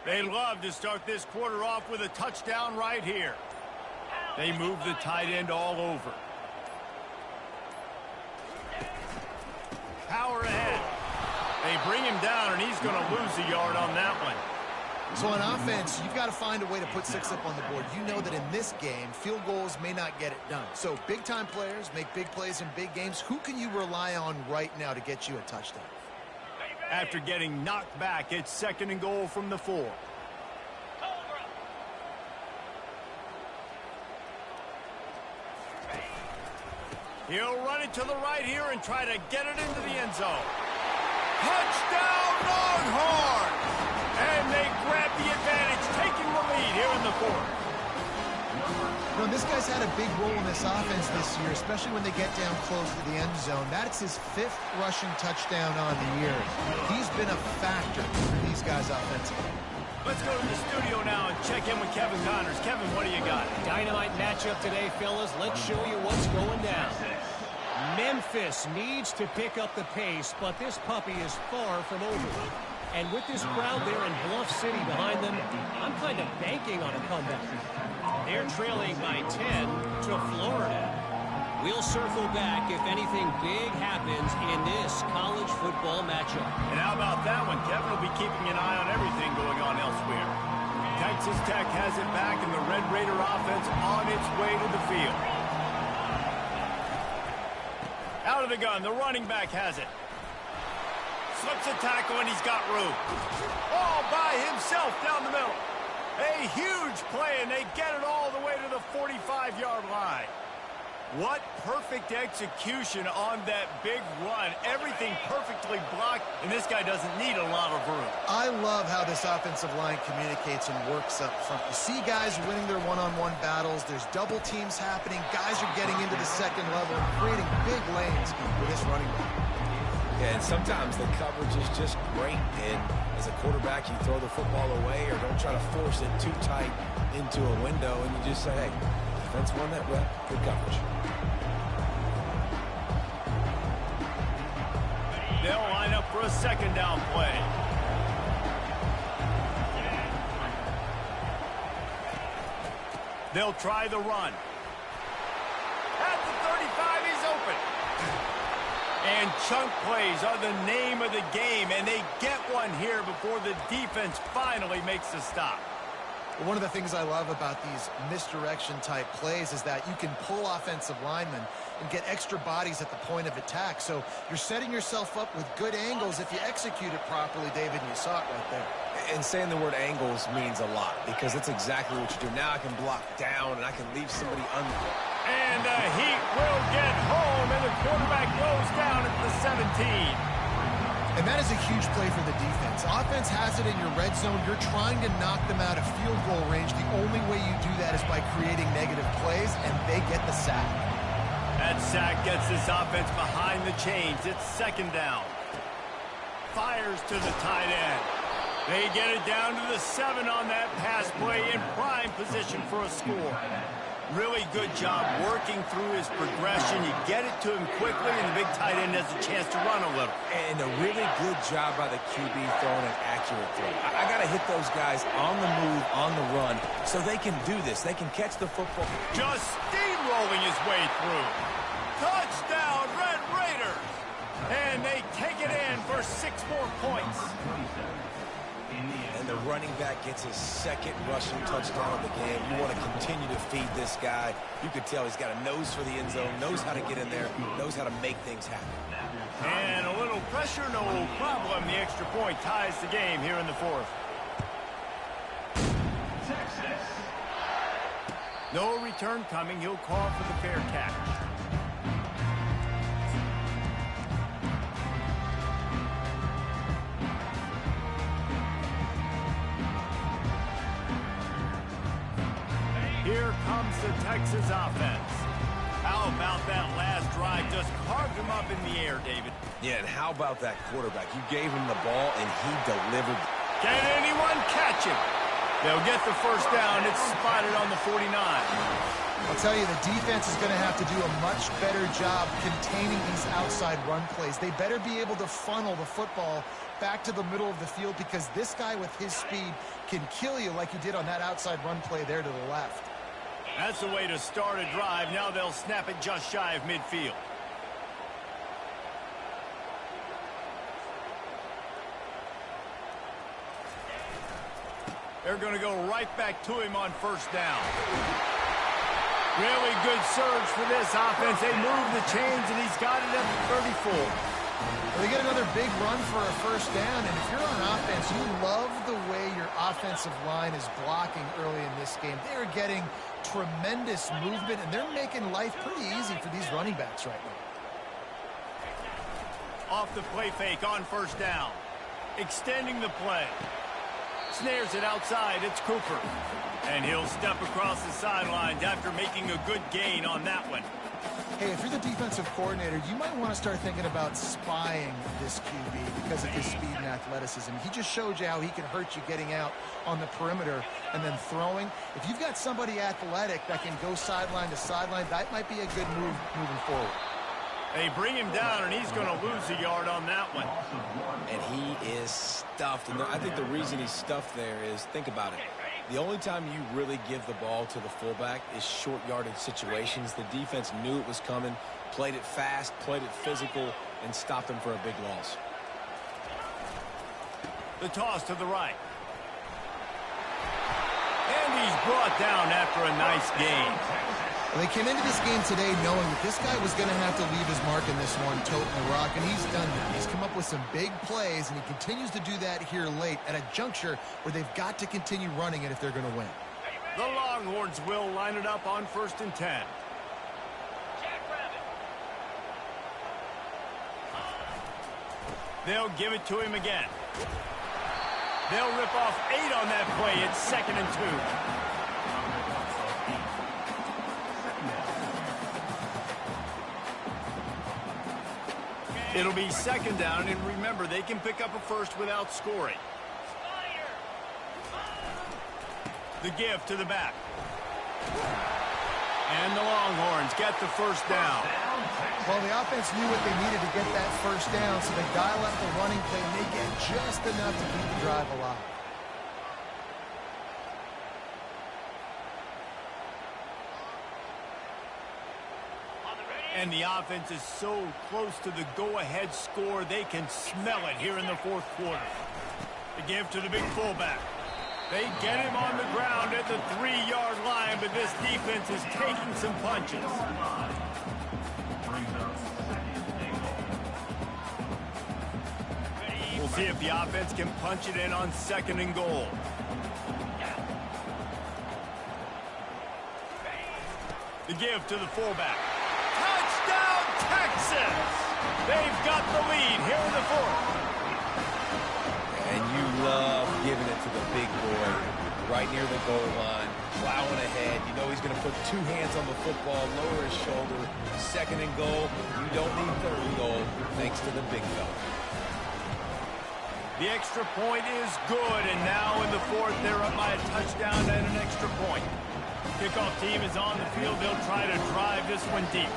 They love to start this quarter off with a touchdown right here. They move the tight end all over. Power ahead. They bring him down, and he's going to lose a yard on that one. So on offense, you've got to find a way to put 6 up on the board. You know that in this game, field goals may not get it done. So big-time players make big plays in big games. Who can you rely on right now to get you a touchdown? After getting knocked back, it's 2nd and goal from the 4. He'll run it to the right here and try to get it into the end zone. Touchdown, Longhorns! And they grab the advantage, taking the lead here in the 4th. You know, this guy's had a big role in this offense this year, especially when they get down close to the end zone. That's his 5th rushing touchdown on the year. He's been a factor for these guys offensively. Let's go to the studio now and check in with Kevin Connors. Kevin, what do you got? Dynamite matchup today, fellas. Let's show you what's going down. Memphis needs to pick up the pace, but this puppy is far from over. And with this crowd there in Bluff City behind them, I'm kind of banking on a comeback. They're trailing by 10 to Florida. We'll circle back if anything big happens in this college football matchup. And how about that one? Kevin will be keeping an eye on everything going on elsewhere. Texas Tech has it back, and the Red Raider offense on its way to the field. Out of the gun, the running back has it. Slips a tackle, and he's got room. All by himself down the middle. A huge play, and they get it all the way to the 45-yard line. What perfect execution on that big run. Everything perfectly blocked, and this guy doesn't need a lot of room. I love how this offensive line communicates and works up front. You see guys winning their one-on-one battles. There's double teams happening. Guys are getting into the second level and creating big lanes with this running back. Yeah, and sometimes the coverage is just great. And as a quarterback, you throw the football away or don't try to force it too tight into a window, and you just say, hey, defense won that rep. Good coverage. They'll line up for a 2nd down play. They'll try the run. At the 35, he's open. And chunk plays are the name of the game, and they get one here before the defense finally makes a stop. One of the things I love about these misdirection-type plays is that you can pull offensive linemen and get extra bodies at the point of attack. So you're setting yourself up with good angles if you execute it properly, David, and you saw it right there. And saying the word angles means a lot because that's exactly what you do. Now I can block down, and I can leave somebody under. And the Heat will get home, and the quarterback goes down at the 17. And that is a huge play for the defense. Offense has it in your red zone. You're trying to knock them out of field goal range. The only way you do that is by creating negative plays, and they get the sack. That sack gets this offense behind the chains. It's 2nd down. Fires to the tight end. They get it down to the 7 on that pass play in prime position for a score. Really good job working through his progression. You get it to him quickly, and the big tight end has a chance to run a little. And a really good job by the QB throwing an accurate throw. I got to hit those guys on the move, on the run, so they can do this. They can catch the football. Just steamrolling his way through. Touchdown, Red Raiders! And they take it in for 6 more points. And the running back gets his 2nd rushing touchdown of the game. You want to continue to feed this guy. You could tell he's got a nose for the end zone, knows how to get in there, knows how to make things happen. And a little pressure, no problem. The extra point ties the game here in the 4th. Texas. No return coming. He'll call for the fair catch. comes the Texas offense. How about that last drive? Just carved him up in the air, David. Yeah, and how about that quarterback? You gave him the ball, and he delivered. Can anyone catch him? They'll get the first down. It's spotted on the 49. I'll tell you, the defense is going to have to do a much better job containing these outside run plays. They better be able to funnel the football back to the middle of the field, because this guy with his speed can kill you like he did on that outside run play there to the left. That's the way to start a drive. Now they'll snap it just shy of midfield. They're going to go right back to him on first down. Really good surge for this offense. They move the chains, and he's got it at the 34. Well, they get another big run for a first down, and if you're on offense, you love the way your offensive line is blocking early in this game. They're getting tremendous movement, and they're making life pretty easy for these running backs right now. Off the play fake on first down. Extending the play. Snares it outside. It's Cooper. And he'll step across the sidelines after making a good gain on that one. Hey, if you're the defensive coordinator, you might want to start thinking about spying this QB because of his speed and athleticism. He just showed you how he can hurt you getting out on the perimeter and then throwing. If you've got somebody athletic that can go sideline to sideline, that might be a good move moving forward. They bring him down, and he's going to lose a yard on that one. And he is stuffed. And I think the reason he's stuffed there is, think about it. The only time you really give the ball to the fullback is short yardage situations. The defense knew it was coming, played it fast, played it physical, and stopped him for a big loss. The toss to the right. And he's brought down after a nice gain. Well, they came into this game today knowing that this guy was going to have to leave his mark in this one, toting the rock, and he's done that. He's come up with some big plays, and he continues to do that here late at a juncture where they've got to continue running it if they're going to win. The Longhorns will line it up on 1st and 10. They'll give it to him again. They'll rip off 8 on that play. It's 2nd and 2. It'll be 2nd down, and remember, they can pick up a first without scoring. The give to the back. And the Longhorns get the first down. Well, the offense knew what they needed to get that first down, so they dial up the running play, and they get just enough to keep the drive alive. And the offense is so close to the go-ahead score, they can smell it here in the 4th quarter. The give to the big fullback. They get him on the ground at the 3-yard line, but this defense is taking some punches. We'll see if the offense can punch it in on 2nd and goal. The give to the fullback. Touchdown, Texas! They've got the lead here in the 4th. And you love giving it to the big boy right near the goal line, plowing ahead. You know he's going to put 2 hands on the football, lower his shoulder. 2nd and goal. You don't need 3rd and goal, thanks to the big fella. The extra point is good, and now in the 4th, they're up by a touchdown and an extra point. Kickoff team is on the field. They'll try to drive this one deep.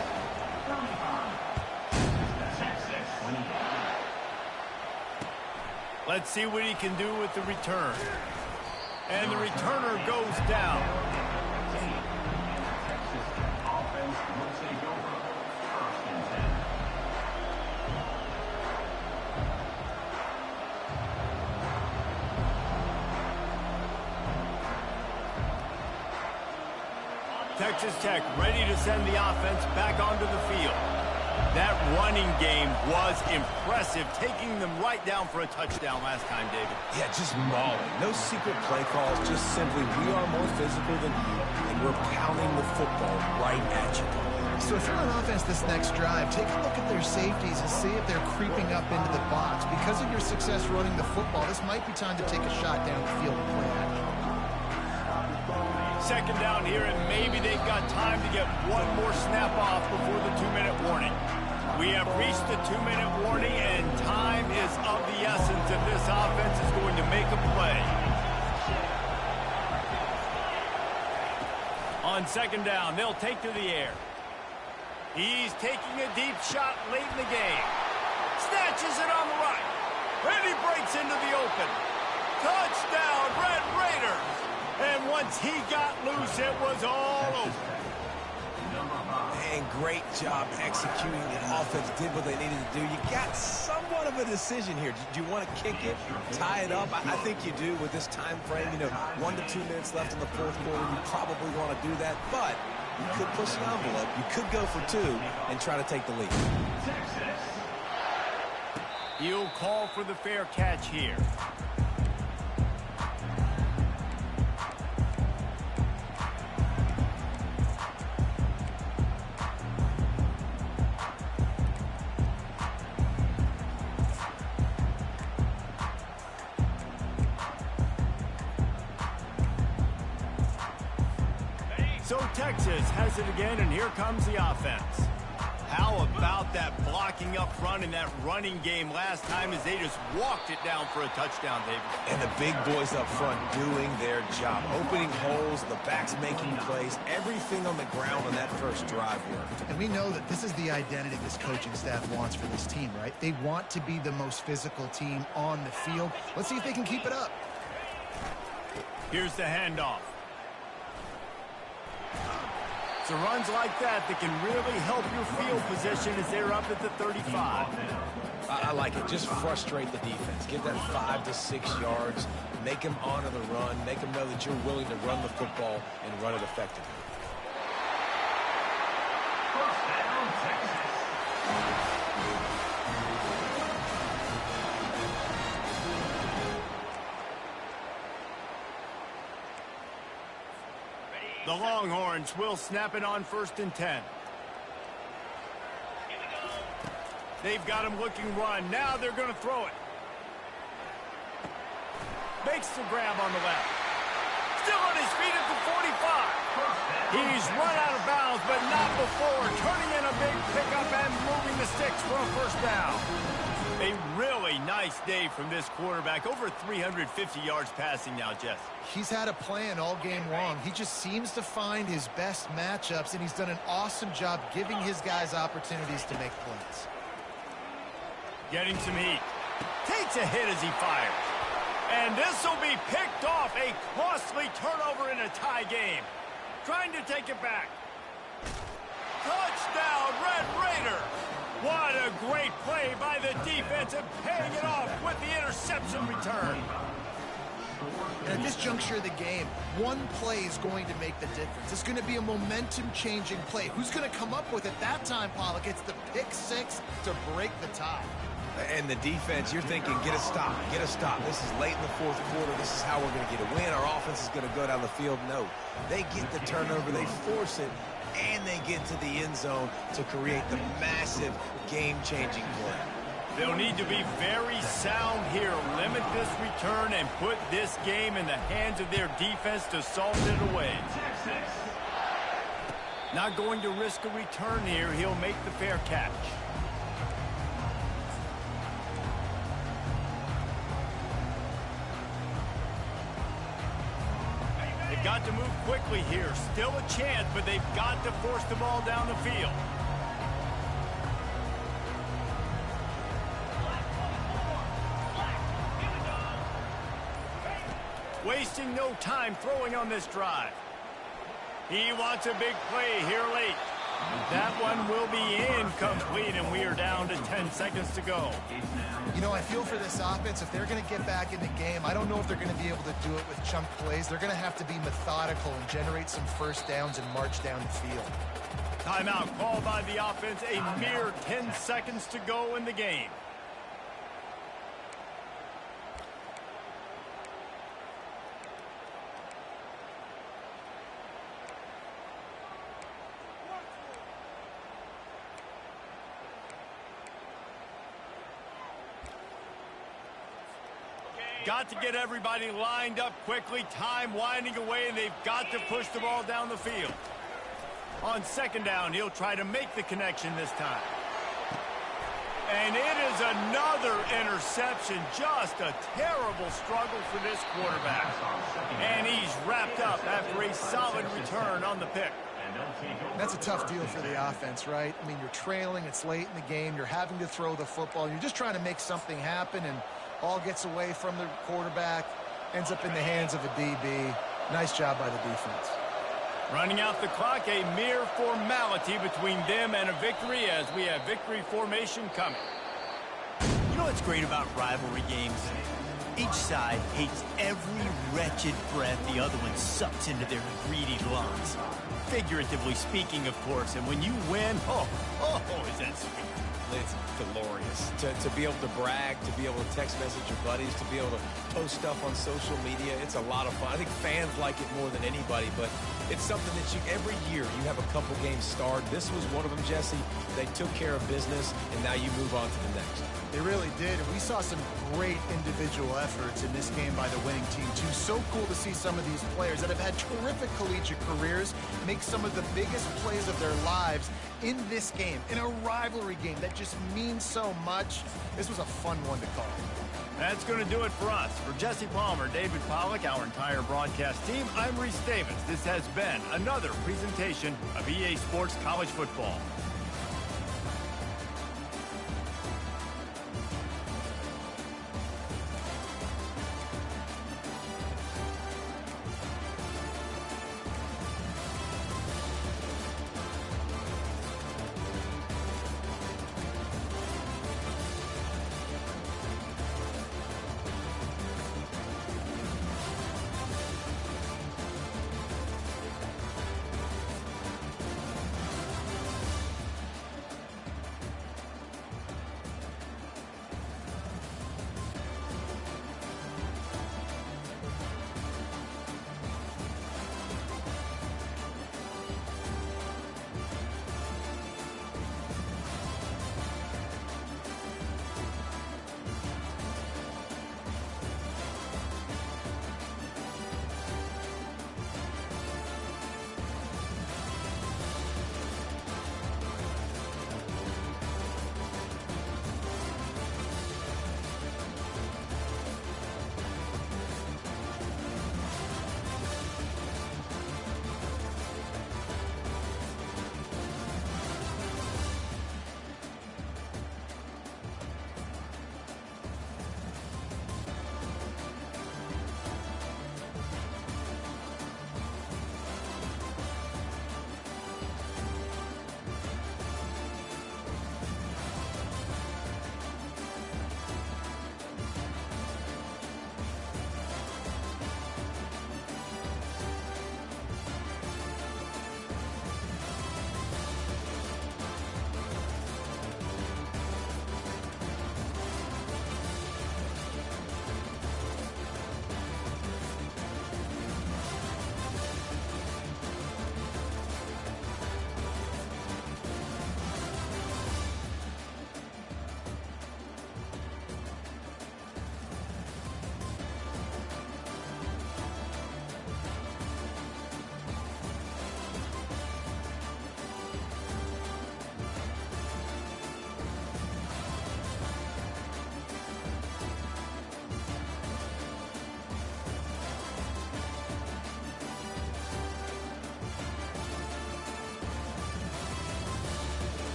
Let's see what he can do with the return. And the returner goes down. Texas Tech ready to send the offense back onto the field. That running game was impressive, taking them right down for a touchdown last time, David. Yeah, just mauling. No secret play calls, just simply we are more physical than you, and we're pounding the football right at you. So if you're on offense this next drive, take a look at their safeties and see if they're creeping up into the box. Because of your success running the football, this might be time to take a shot down the field and play action. second down here, and maybe they've got time to get one more snap off before the 2-minute warning. We have reached the 2-minute warning, and time is of the essence if this offense is going to make a play. On second down, they'll take to the air. He's taking a deep shot late in the game. Snatches it on the right. And he breaks into the open. Touchdown, Red Raiders. And once he got loose, it was all over. And great job executing. The offense did what they needed to do. You got somewhat of a decision here. Do you want to kick it, tie it up? I think you do with this time frame. You know, 1 to 2 minutes left in the fourth quarter. You probably want to do that, but you could push the envelope. You could go for 2 and try to take the lead. He'll call for the fair catch here. So Texas has it again, and here comes the offense. How about that blocking up front in that running game last time as they just walked it down for a touchdown, David? And the big boys up front doing their job. Opening holes, the backs making plays, everything on the ground on that first drive worked. And we know that this is the identity this coaching staff wants for this team, right? They want to be the most physical team on the field. Let's see if they can keep it up. Here's the handoff. It's runs like that can really help your field position as they're up at the 35. I like it. Just frustrate the defense. Get that 5 to 6 yards. Make them honor the run. Make them know that you're willing to run the football and run it effectively. First down, Texas. The Longhorns will snap it on 1st and 10. They've got him looking run. Now they're going to throw it. Makes the grab on the left. Still on his feet at the 45. He's run out of bounds, but not before. Turning in a big pickup and moving the sticks for a first down. A really nice day from this quarterback. Over 350 yards passing now, Jess. He's had a plan all game long. He just seems to find his best matchups, and he's done an awesome job giving his guys opportunities to make plays. Getting some heat. Takes a hit as he fires. And this will be picked off. A costly turnover in a tie game. Trying to take it back. Touchdown, Red Raiders. What a great play by the defense and paying it off with the interception return. And at this juncture of the game, one play is going to make the difference. It's going to be a momentum-changing play. Who's going to come up with it that time, Pollock? It's the pick 6 to break the tie. And the defense, you're thinking, get a stop, get a stop. This is late in the fourth quarter. This is how we're going to get a win. Our offense is going to go down the field. No, they get the turnover, they force it, and they get to the end zone to create the massive game-changing play. They'll need to be very sound here. Limit this return and put this game in the hands of their defense to salt it away. Not going to risk a return here. He'll make the fair catch. They've got to move quickly here. Still a chance, but they've got to force the ball down the field. Wasting no time throwing on this drive. He wants a big play here late. That one will be incomplete, and we are down to 10 seconds to go. You know, I feel for this offense, if they're going to get back in the game, I don't know if they're going to be able to do it with chunk plays. They're going to have to be methodical and generate some first downs and march down the field. Timeout called by the offense. A mere 10 seconds to go in the game. got to get everybody lined up quickly, time winding away, and they've got to push the ball down the field. On second down, he'll try to make the connection this time. And it is another interception. Just a terrible struggle for this quarterback. And he's wrapped up after a solid return on the pick. That's a tough deal for the offense, right? I mean, you're trailing, it's late in the game, you're having to throw the football, you're just trying to make something happen, and ball gets away from the quarterback, ends up in the hands of a DB. Nice job by the defense. Running out the clock, a mere formality between them and a victory as we have victory formation coming. You know what's great about rivalry games? Each side hates every wretched breath the other one sucks into their greedy lungs. Figuratively speaking, of course, and when you win, oh, is that sweet. It's glorious to be able to brag, to be able to text message your buddies, to be able to post stuff on social media. It's a lot of fun. I think fans like it more than anybody, but it's something that every year you have a couple games starred. This was one of them, Jesse. They took care of business, and now you move on to the next. They really did, and we saw some great individual efforts in this game by the winning team, too. So cool to see some of these players that have had terrific collegiate careers make some of the biggest plays of their lives in this game, in a rivalry game that just means so much. This was a fun one to call. That's going to do it for us. For Jesse Palmer, David Pollack, our entire broadcast team, I'm Reese Davis. This has been another presentation of EA Sports College Football.